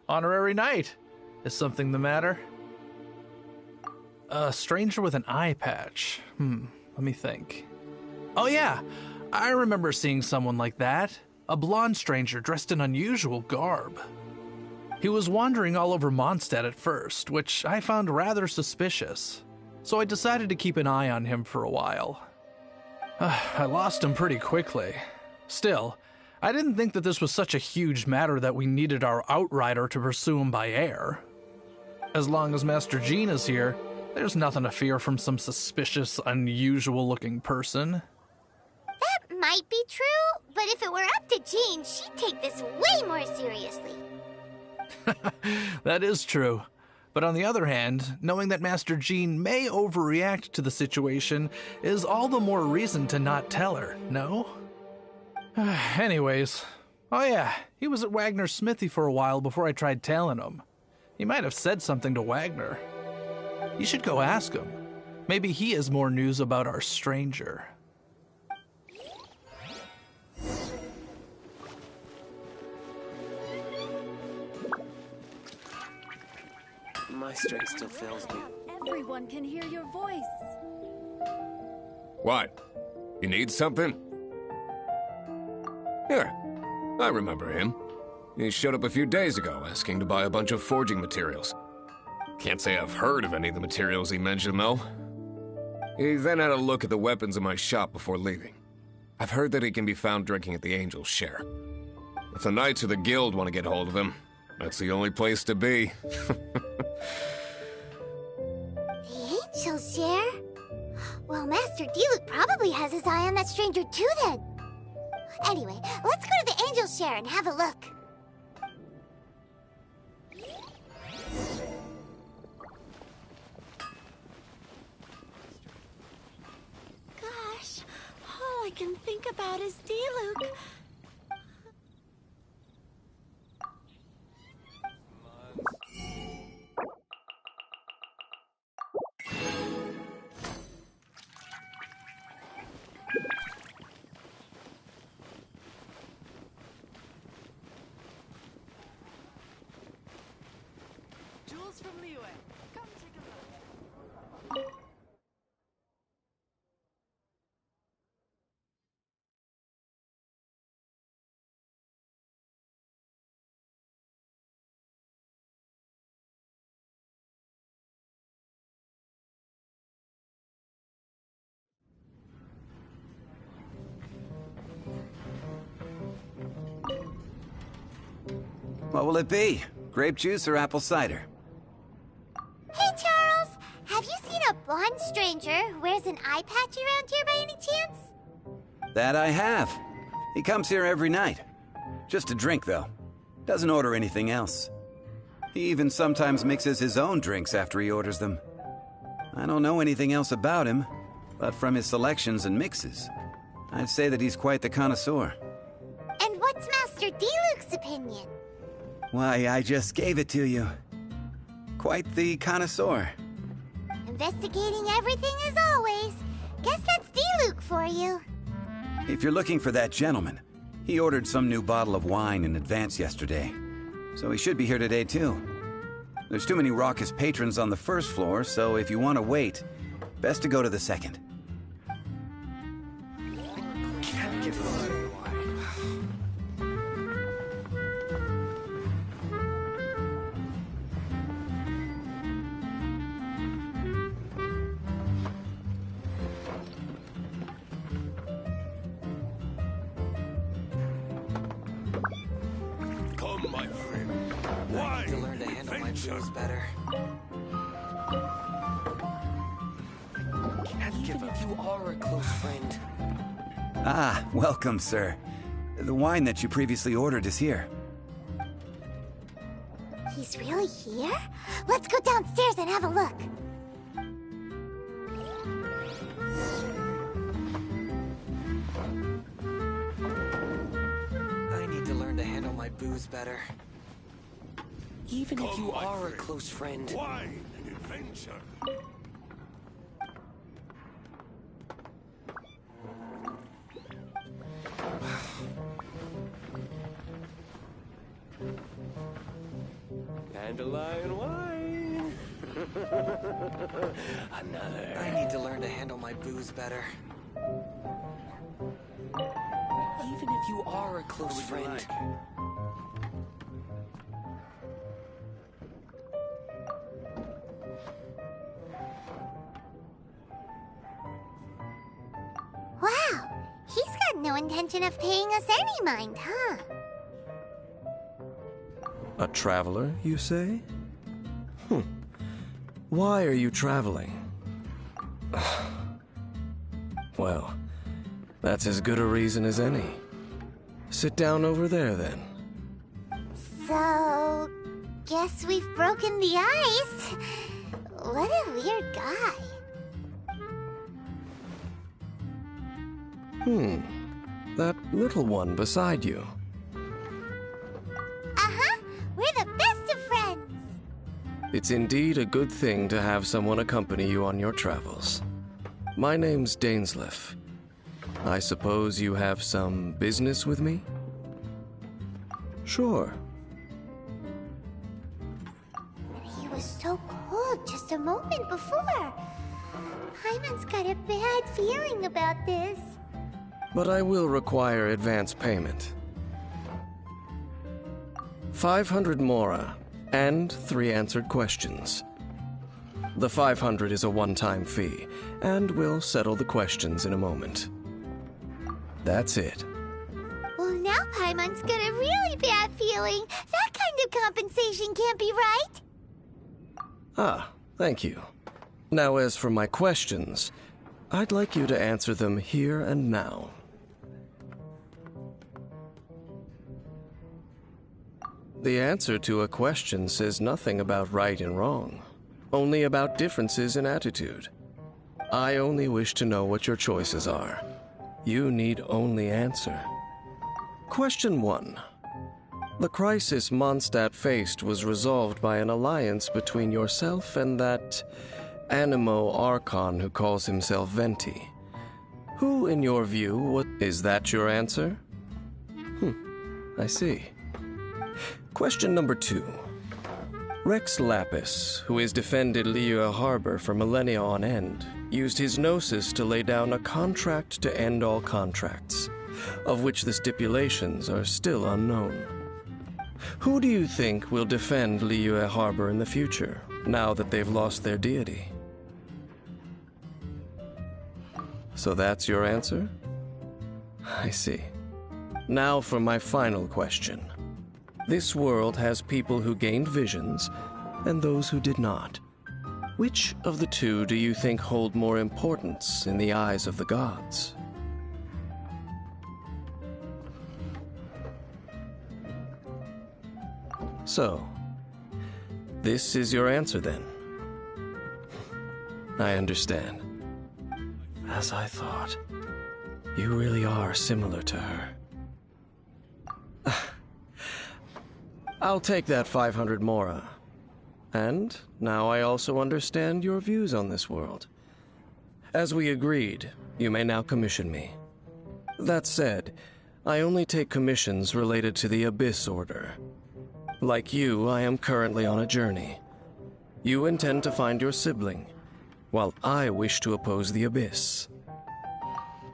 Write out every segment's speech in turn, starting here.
Honorary knight. Is something the matter? A stranger with an eye patch. Let me think. Oh yeah, I remember seeing someone like that. A blonde stranger dressed in unusual garb. He was wandering all over Mondstadt at first, which I found rather suspicious. So I decided to keep an eye on him for a while. I lost him pretty quickly. Still, I didn't think that this was such a huge matter that we needed our outrider to pursue him by air. As long as Master Jean is here, there's nothing to fear from some suspicious, unusual-looking person. That might be true, but if it were up to Jean, she'd take this way more seriously. That is true. But on the other hand, knowing that Master Jean may overreact to the situation is all the more reason to not tell her, no? Anyways, oh yeah, he was at Wagner's smithy for a while before I tried telling him. He might have said something to Wagner. You should go ask him. Maybe he has more news about our stranger. My strength still fails me. Everyone can hear your voice. What? You need something? Here, I remember him. He showed up a few days ago asking to buy a bunch of forging materials. Can't say I've heard of any of the materials he mentioned, though. He then had a look at the weapons in my shop before leaving. I've heard that he can be found drinking at the Angel's Share. If the Knights or the Guild want to get hold of him, that's the only place to be. The Angel's Share? Well, Master Diluc probably has his eye on that stranger too, then. Anyway, let's go to the Angel's Share and have a look. Gosh, all I can think about is Diluc. From Liyue. Come take a look. What will it be? Grape juice or apple cider? Hey, Charles! Have you seen a blonde stranger who wears an eye patch around here by any chance? That I have. He comes here every night. Just to drink, though. Doesn't order anything else. He even sometimes mixes his own drinks after he orders them. I don't know anything else about him, but from his selections and mixes, I'd say that he's quite the connoisseur. And what's Master Diluc's opinion? Why, I just gave it to you. Quite the connoisseur. Investigating everything as always. Guess that's Diluc for you. If you're looking for that gentleman, he ordered some new bottle of wine in advance yesterday. So he should be here today too. There's too many raucous patrons on the first floor, so if you want to wait, best to go to the second. Can't give up. Come, my friend. I need to learn to handle my bills better. Can't give up. Even if you are a close friend. Ah, welcome, sir. The wine that you previously ordered is here. He's really here? Let's go downstairs and have a look. I need to learn to handle my booze better. Even if you are a close friend. Wine and adventure. Dandelion wine. Another. I need to learn to handle my booze better. Even if you are a close friend. Wow, he's got no intention of paying us any mind, huh? A traveler, you say? Why are you traveling? Well, that's as good a reason as any. Sit down over there, then. So, guess we've broken the ice. What a weird guy. That little one beside you. Uh-huh, we're the best of friends. It's indeed a good thing to have someone accompany you on your travels. My name's Dainsleif. I suppose you have some business with me? Sure. He was so cold just a moment before. Hyman's got a bad feeling about this. But I will require advance payment. 500 mora, and 3 answered questions. The 500 is a one-time fee, and we'll settle the questions in a moment. That's it. Well, now Paimon's got a really bad feeling. That kind of compensation can't be right. Ah, thank you. Now, as for my questions, I'd like you to answer them here and now. The answer to a question says nothing about right and wrong, only about differences in attitude. I only wish to know what your choices are. You need only answer. Question 1. The crisis Mondstadt faced was resolved by an alliance between yourself and that Animo Archon who calls himself Venti. Who, in your view, is that your answer? I see. Question number 2. Rex Lapis, who has defended Liyue Harbor for millennia on end, used his gnosis to lay down a contract to end all contracts, of which the stipulations are still unknown. Who do you think will defend Liyue Harbor in the future, now that they've lost their deity? So that's your answer? I see. Now for my final question. This world has people who gained visions, and those who did not. Which of the two do you think hold more importance in the eyes of the gods? So, this is your answer then? I understand. As I thought. You really are similar to her. I'll take that 500 mora. And now I also understand your views on this world. As we agreed, you may now commission me. That said, I only take commissions related to the Abyss Order. Like you, I am currently on a journey. You intend to find your sibling, while I wish to oppose the Abyss.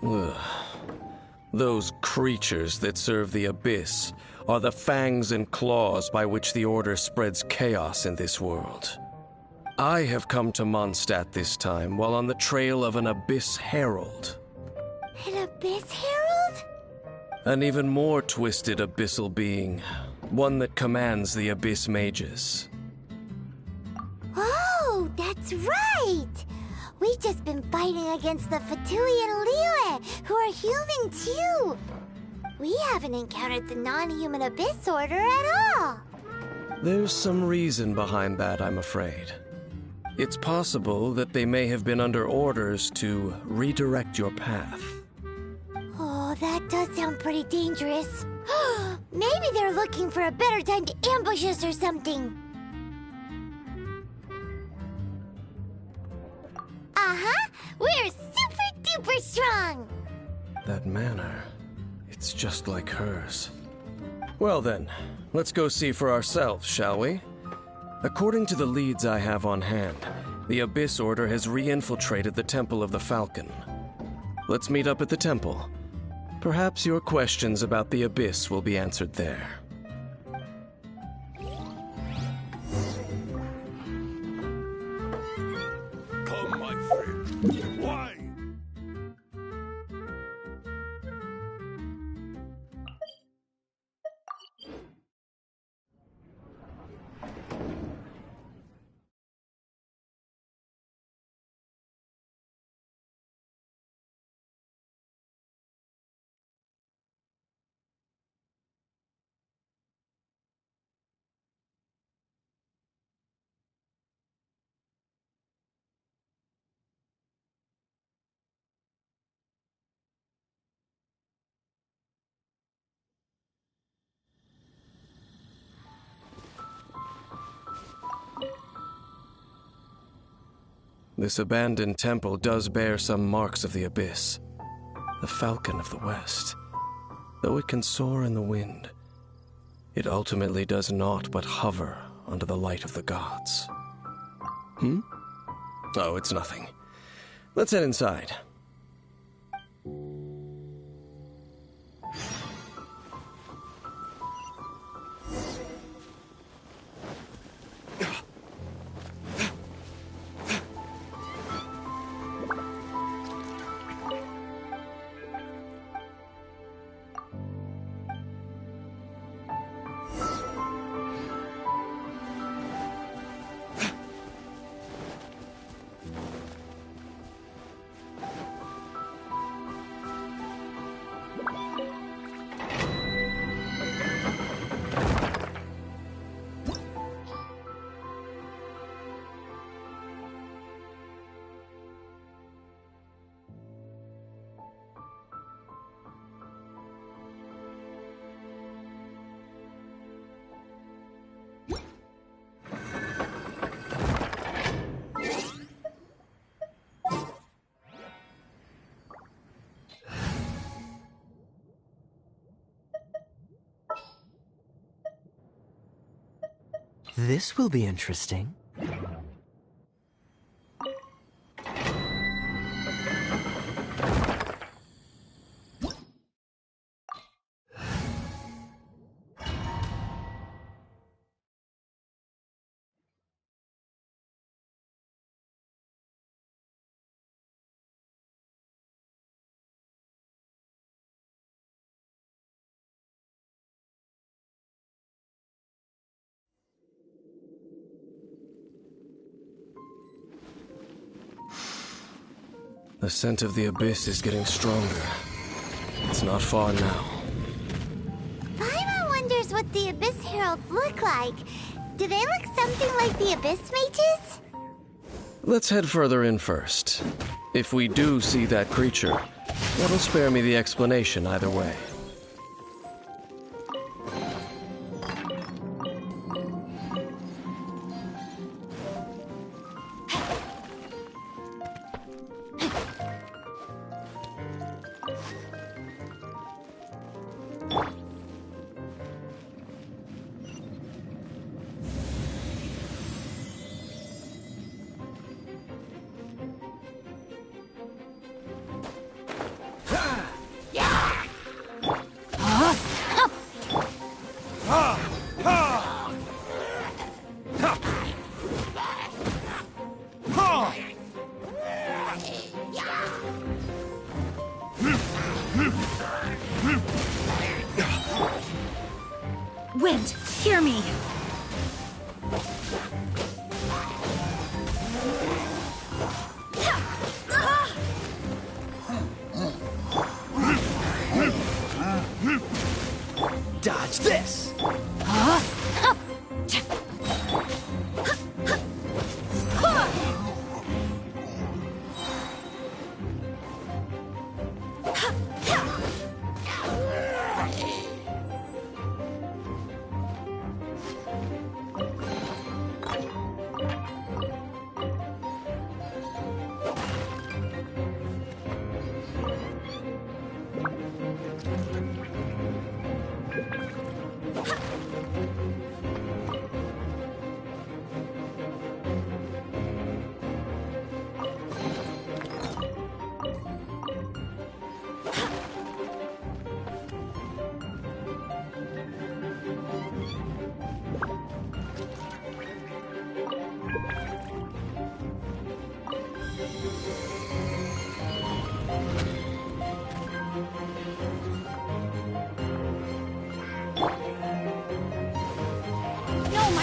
Ugh. Those creatures that serve the Abyss are the fangs and claws by which the Order spreads chaos in this world. I have come to Mondstadt this time while on the trail of an Abyss Herald. An Abyss Herald? An even more twisted abyssal being, one that commands the Abyss Mages. Oh, that's right! We've just been fighting against the Fatui and Liyue, who are human too! We haven't encountered the non-human Abyss Order at all! There's some reason behind that, I'm afraid. It's possible that they may have been under orders to redirect your path. Oh, that does sound pretty dangerous. Maybe they're looking for a better time to ambush us or something. Uh-huh! We're super-duper strong! That manner, it's just like hers. Well then, let's go see for ourselves, shall we? According to the leads I have on hand, the Abyss Order has re-infiltrated the Temple of the Falcon. Let's meet up at the temple. Perhaps your questions about the Abyss will be answered there. Come, my friend. Why? This abandoned temple does bear some marks of the Abyss. The Falcon of the West. Though it can soar in the wind, it ultimately does naught but hover under the light of the gods. Oh, it's nothing. Let's head inside. This will be interesting. The scent of the Abyss is getting stronger. It's not far now. Paimon wonders what the Abyss Heralds look like. Do they look something like the Abyss Mages? Let's head further in first. If we do see that creature, that'll spare me the explanation either way. Wind, hear me. Dodge this!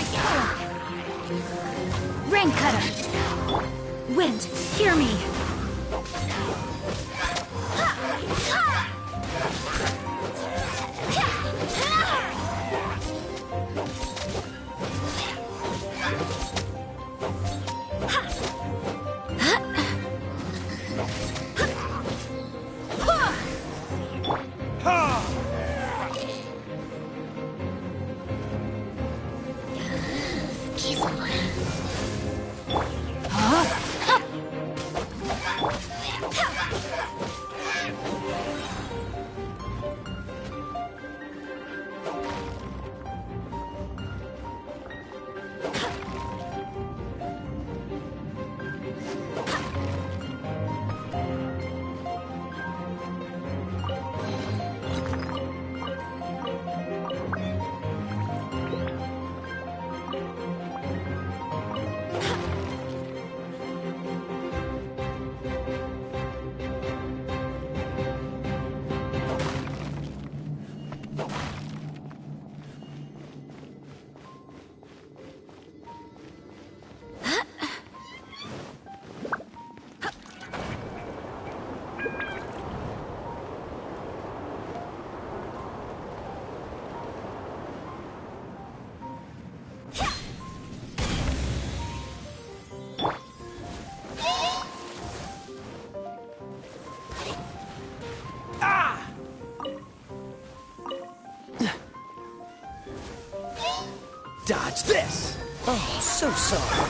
my sword! Rain cutter! Wind, hear me! Dodge this! Oh, so sorry.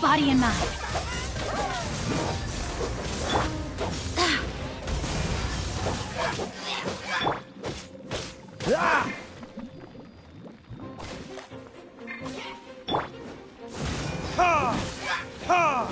Body and mind. Ah! Ha! Ha!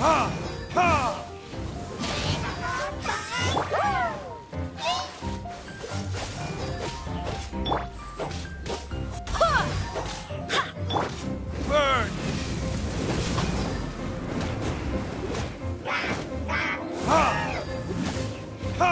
Ha! Ha! Burn! Ha! Ha! Ha!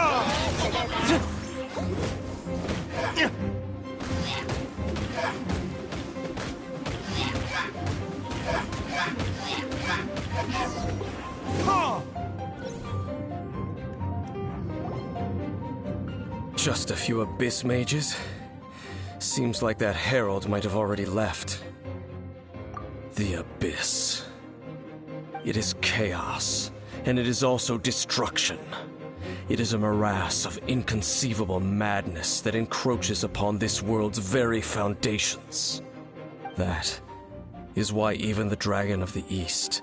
Just a few abyss mages? Seems like that herald might have already left. The abyss. It is chaos, and it is also destruction. It is a morass of inconceivable madness that encroaches upon this world's very foundations. That is why even the Dragon of the East,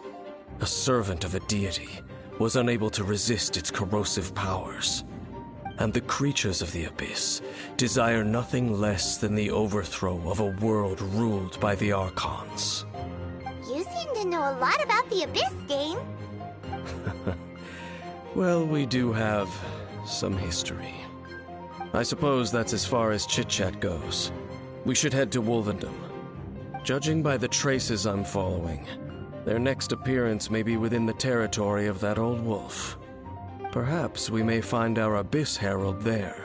a servant of a deity, was unable to resist its corrosive powers. And the creatures of the abyss desire nothing less than the overthrow of a world ruled by the Archons. You seem to know a lot about the Abyss game. Well, we do have some history. I suppose that's as far as chit-chat goes. We should head to Wolvendom. Judging by the traces I'm following, their next appearance may be within the territory of that old wolf. Perhaps we may find our Abyss Herald there.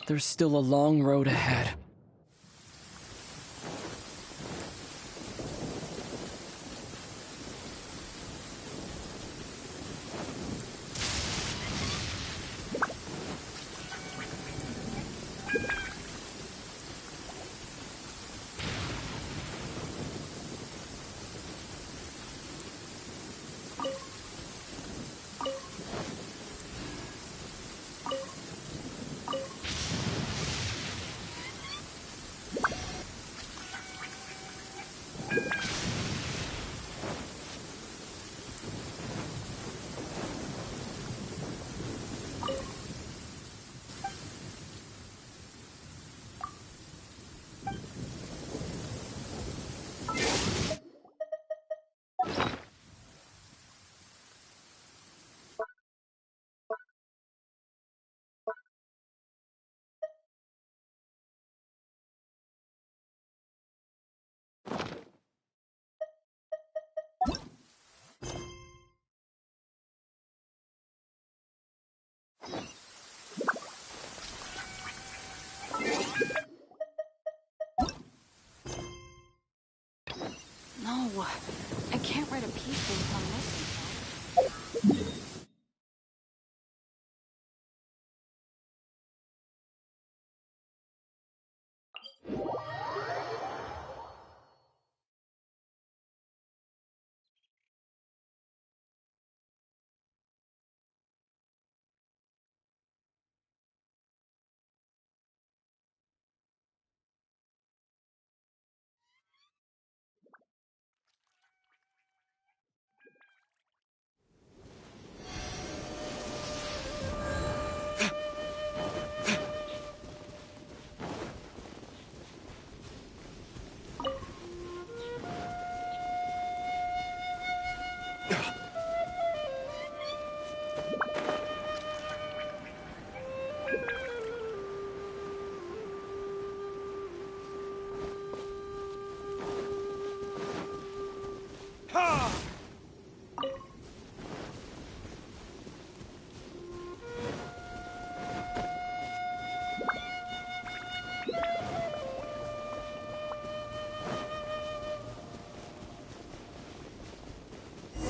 There's still a long road ahead. No, I can't write a piece based on this.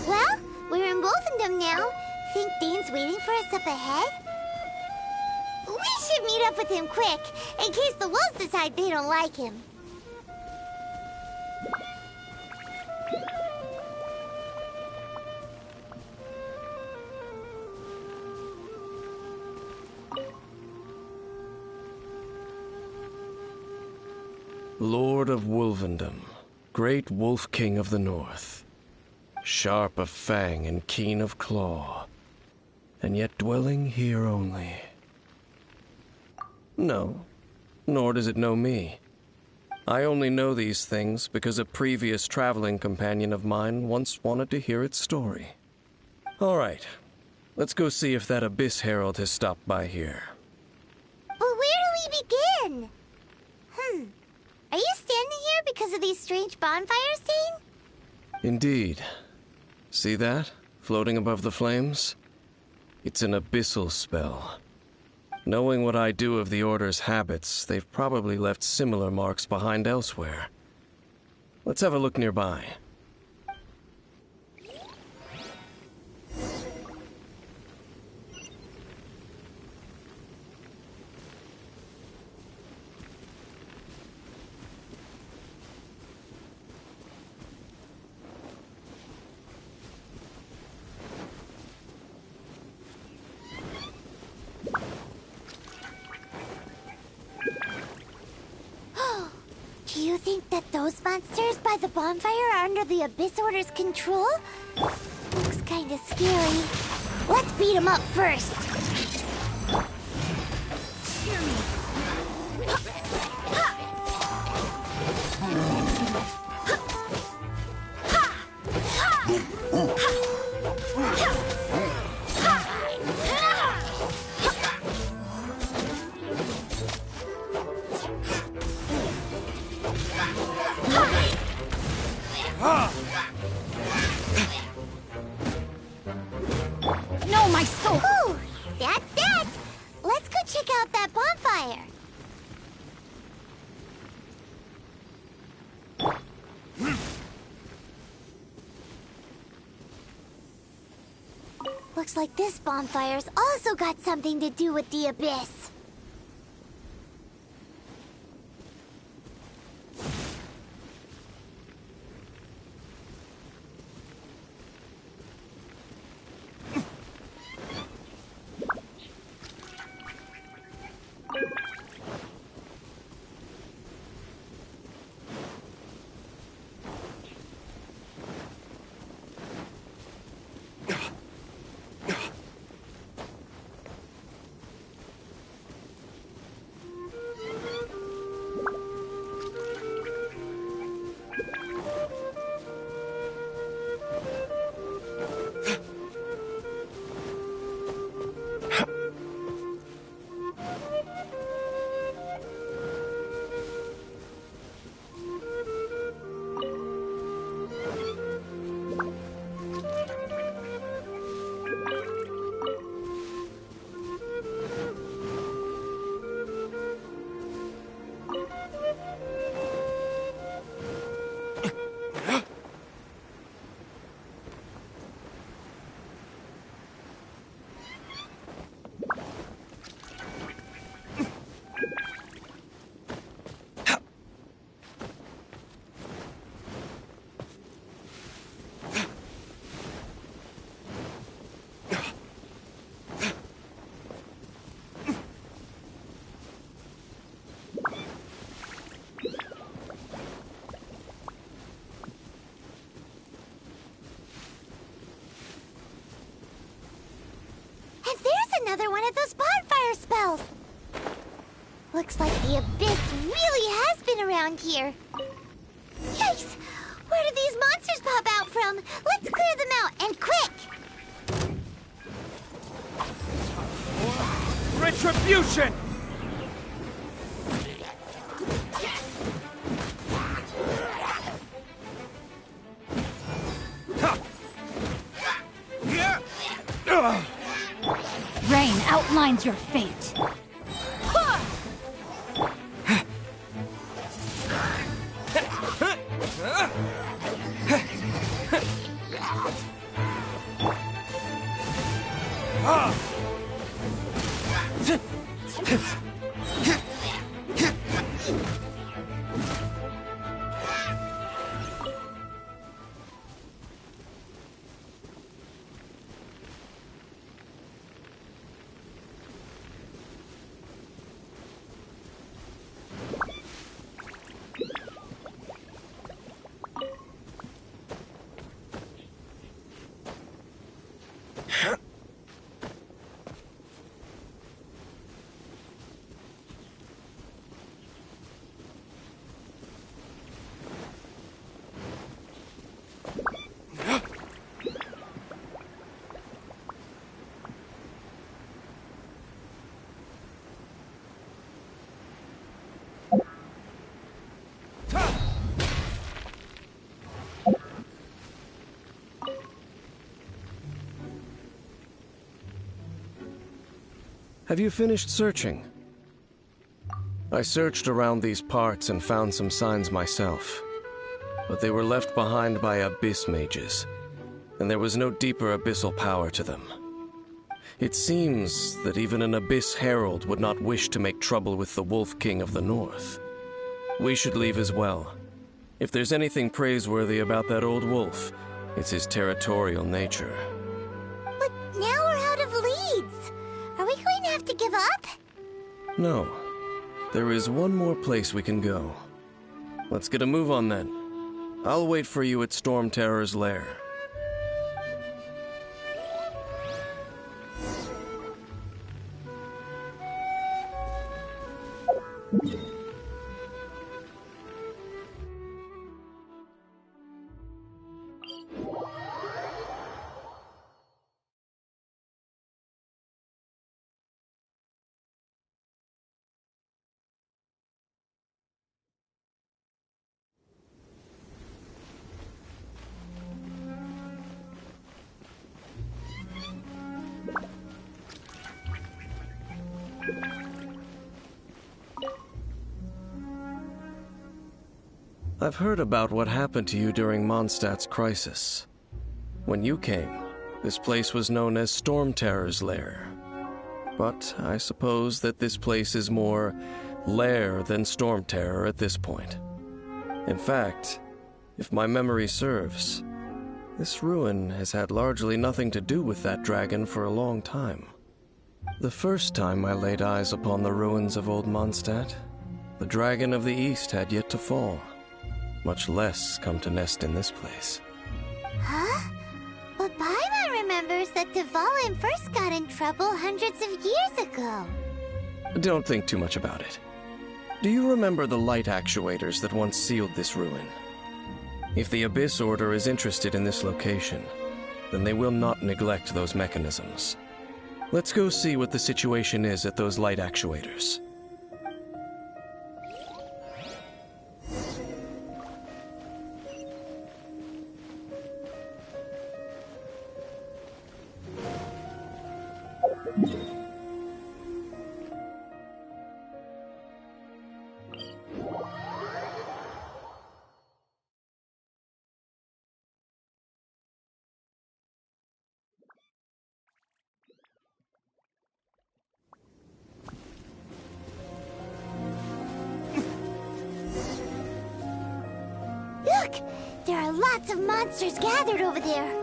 Well, we're in Wolfendom now. Think Dane's waiting for us up ahead? We should meet up with him quick, in case the wolves decide they don't like him. Lord of Wolvendom, great Wolf King of the North, sharp of fang and keen of claw, and yet dwelling here only. No, nor does it know me. I only know these things because a previous traveling companion of mine once wanted to hear its story. All right, let's go see if that Abyss Herald has stopped by here. But where do we begin? Are you standing here because of these strange bonfires, Dane? Indeed. See that, floating above the flames? It's an abyssal spell. Knowing what I do of the Order's habits, they've probably left similar marks behind elsewhere. Let's have a look nearby. Do you think that those monsters by the bonfire are under the Abyss Order's control? Looks kinda scary. Let's beat them up first. Hear me. No, my soul! Ooh, that's that! Let's go check out that bonfire! bonfire. Looks like this bonfire's also got something to do with the abyss. Another one of those bonfire spells. Looks like the abyss really has been around here. Yikes! Where did these monsters pop out from? Let's clear them out, and quick! Retribution! Rain outlines your fate. Have you finished searching? I searched around these parts and found some signs myself, but they were left behind by abyss mages, and there was no deeper abyssal power to them. It seems that even an abyss herald would not wish to make trouble with the Wolf King of the North. We should leave as well. If there's anything praiseworthy about that old wolf, it's his territorial nature. But now we're out of leads. Are we going to have to give up? No. There is one more place we can go. Let's get a move on then. I'll wait for you at Storm Terror's lair. I've heard about what happened to you during Mondstadt's crisis. When you came, this place was known as Storm Terror's Lair. But I suppose that this place is more lair than Storm Terror at this point. In fact, if my memory serves, this ruin has had largely nothing to do with that dragon for a long time. The first time I laid eyes upon the ruins of Old Mondstadt, the Dragon of the East had yet to fall, much less come to nest in this place. Huh? But Paimon remembers that Dvalin first got in trouble hundreds of years ago. Don't think too much about it. Do you remember the light actuators that once sealed this ruin? If the Abyss Order is interested in this location, then they will not neglect those mechanisms. Let's go see what the situation is at those light actuators. Look! There are lots of monsters gathered over there.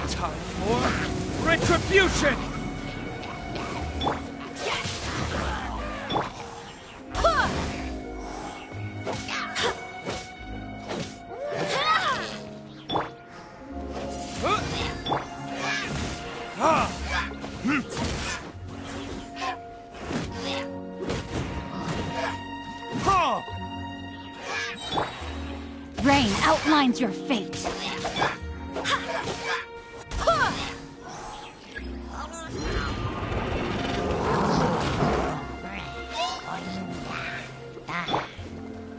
Time for retribution! Rain outlines your fate.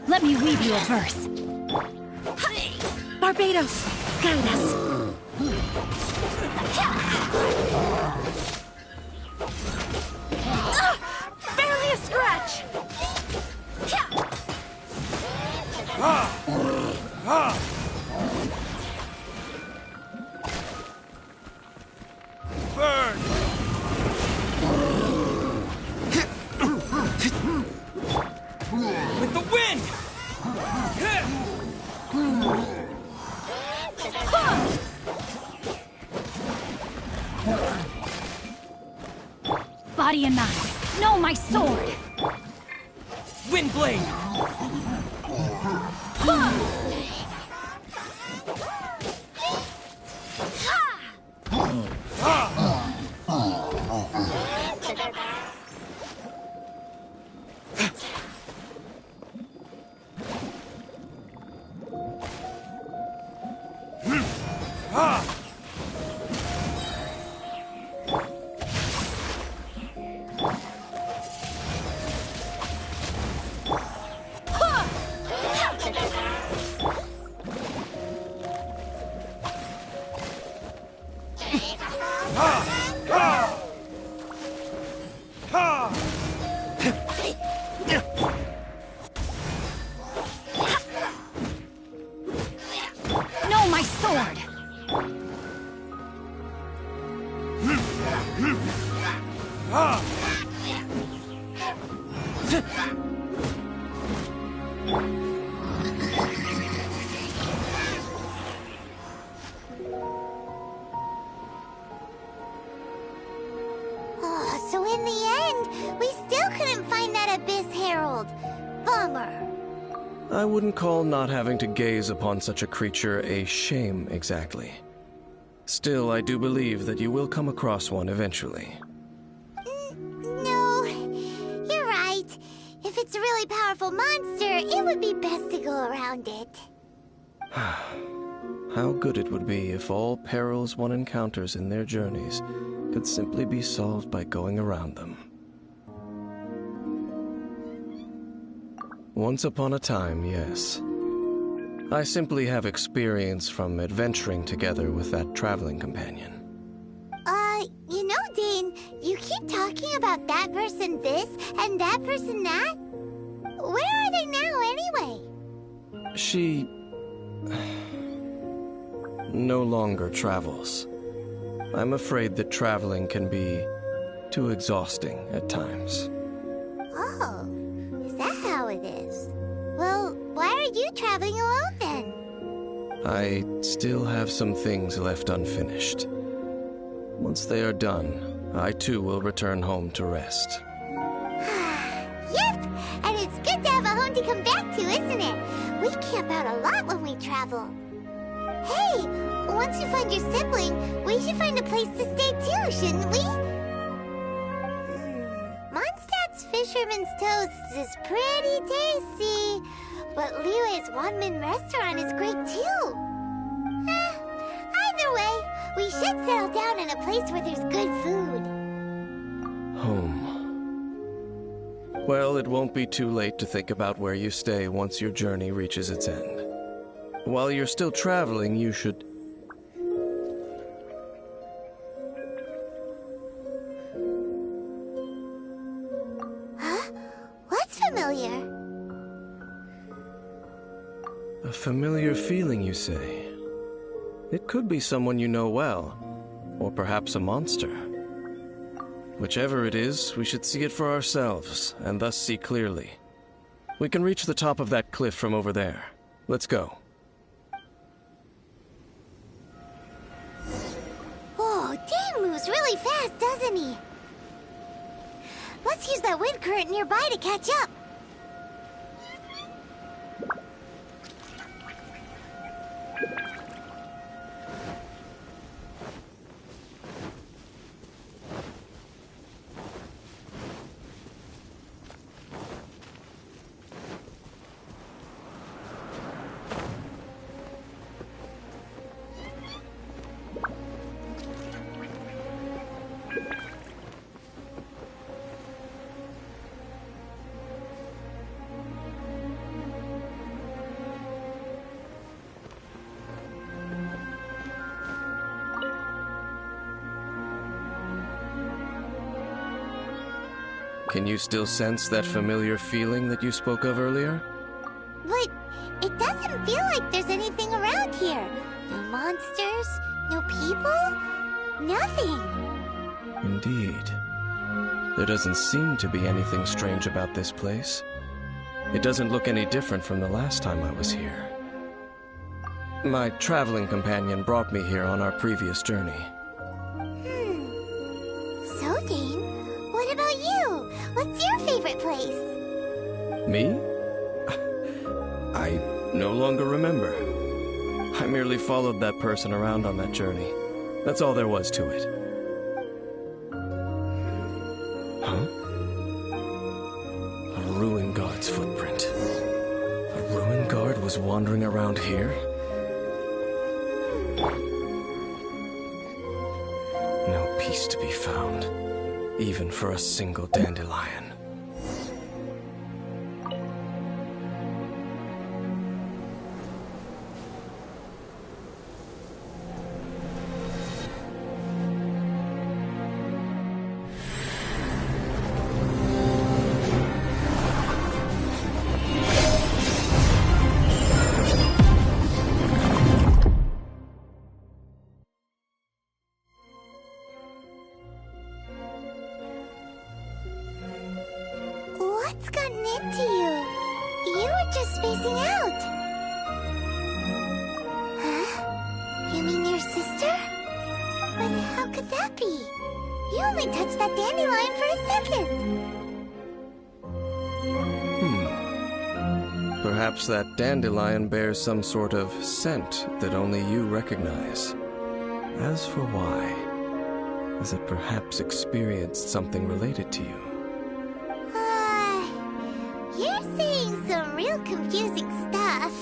Let me weave you a verse. Barbados, guide us. Barely a scratch. Burn! With the wind! Body and mind. No, my sword. Windblade! No, my sword. Oh, so in the end, we still couldn't find that Abyss Herald. Bummer. I wouldn't call not having to gaze upon such a creature a shame exactly. Still, I do believe that you will come across one eventually. No, you're right. If it's a really powerful monster, it would be best to go around it. How good it would be if all perils one encounters in their journeys could simply be solved by going around them. Once upon a time, yes. I simply have experience from adventuring together with that traveling companion. You know, Dane, you keep talking about that person this and that person that. Where are they now, anyway? She no longer travels. I'm afraid that traveling can be too exhausting at times. Oh, is that how it is? Well, why are you traveling alone then? I still have some things left unfinished. Once they are done, I too will return home to rest. Yep, and it's good to have a home to come back to, isn't it? We camp out a lot when we travel. Hey, once you find your sibling, we should find a place to stay too, shouldn't we? Mondstadt's Fisherman's Toast is pretty tasty, but Liyue's one-man restaurant is great too. Either way, we should settle down in a place where there's good food. Home. Well, it won't be too late to think about where you stay once your journey reaches its end. While you're still traveling, you should... Huh? What's familiar? A familiar feeling, you say? It could be someone you know well, or perhaps a monster. Whichever it is, we should see it for ourselves, and thus see clearly. We can reach the top of that cliff from over there. Let's go. Oh, Dane moves really fast, doesn't he? Let's use that wind current nearby to catch up. Can you still sense that familiar feeling that you spoke of earlier? But it doesn't feel like there's anything around here. No monsters, no people, nothing. Indeed. There doesn't seem to be anything strange about this place. It doesn't look any different from the last time I was here. My traveling companion brought me here on our previous journey. So, Dane, what about you? What's your favorite place? Me? I no longer remember. I merely followed that person around on that journey. That's all there was to it. Huh? A ruin guard's footprint. A ruin guard was wandering around here? No peace to be found, even for a single dandelion. What's gotten into you? You were just spacing out. Huh? You mean your sister? But how could that be? You only touched that dandelion for a second. Perhaps that dandelion bears some sort of scent that only you recognize. As for why, has it perhaps experienced something related to you? You're saying some real confusing stuff.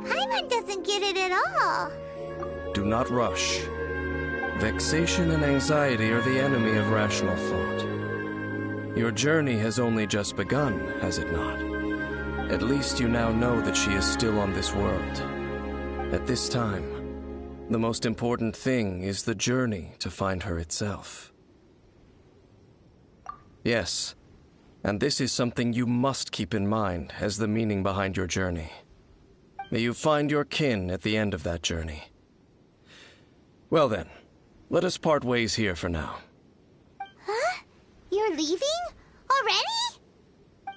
Paimon doesn't get it at all. Do not rush. Vexation and anxiety are the enemy of rational thought. Your journey has only just begun, has it not? At least you now know that she is still on this world. At this time, the most important thing is the journey to find her itself. Yes, and this is something you must keep in mind as the meaning behind your journey. May you find your kin at the end of that journey. Well then, let us part ways here for now. Huh? You're leaving? Already?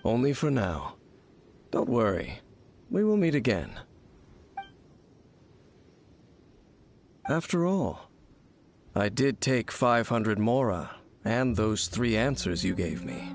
Only for now. Don't worry. We will meet again. After all, I did take 500 mora and those 3 answers you gave me.